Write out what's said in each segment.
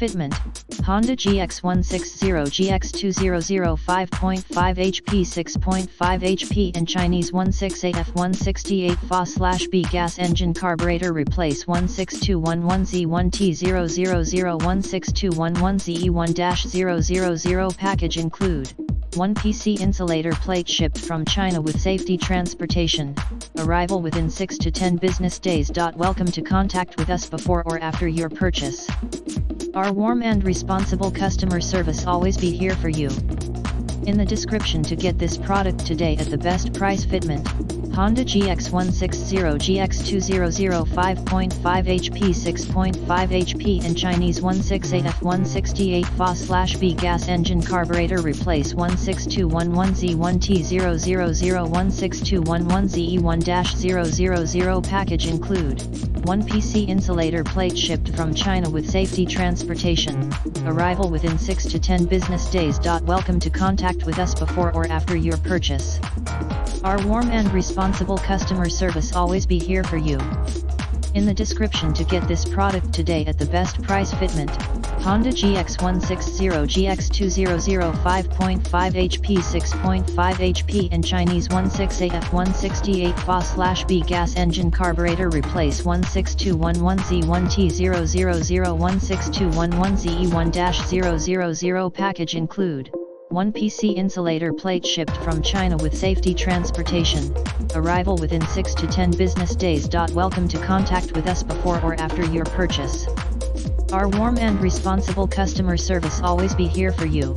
Fitment, Honda GX160 GX200 5.5HP 6.5HP and Chinese 168F 168FA/B gas engine carburetor replace 16211Z1T000 package include 1 PC insulator plate shipped from China with safety transportation, arrival within 6 to 10 business days. Welcome to contact with us before or after your purchase. Our warm and responsible customer service always be here for you. In the description to get this product today at the best price. Fitment, Honda GX160 GX200 5.5HP 6.5HP and Chinese 168F 168FA/B gas engine carburetor replace 16211Z1T000 package include 1 PC insulator plate shipped from China with safety transportation, arrival within 6 to 10 business days. Welcome to contact with us before or after your purchase. Our warm and responsible customer service always be here for you. In the description to get this product today at the best price. Fitment, Honda GX160 GX200 5.5HP 6.5HP and Chinese 168F 168FA/B gas engine carburetor replace 16211Z1T000 package include 1 PC insulator plate shipped from China with safety transportation, arrival within 6 to 10 business days. Welcome to contact with us before or after your purchase. Our warm and responsible customer service always be here for you.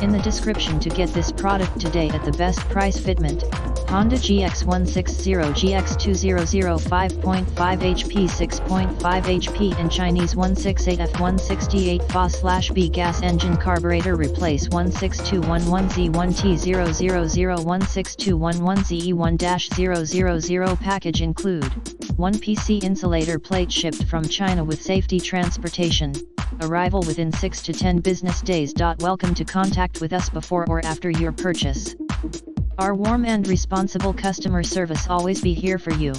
In the description to get this product today at the best price. Fitment, Honda GX160 GX200 5.5HP 6.5HP and Chinese 168F 168FA/B gas engine carburetor replace 16211Z1T000 package include 1 PC insulator plate shipped from China with safety transportation, arrival within 6 to 10 business days. Welcome to contact with us before or after your purchase. Our warm and responsible customer service always be here for you.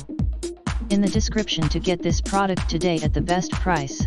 In the description to get this product today at the best price.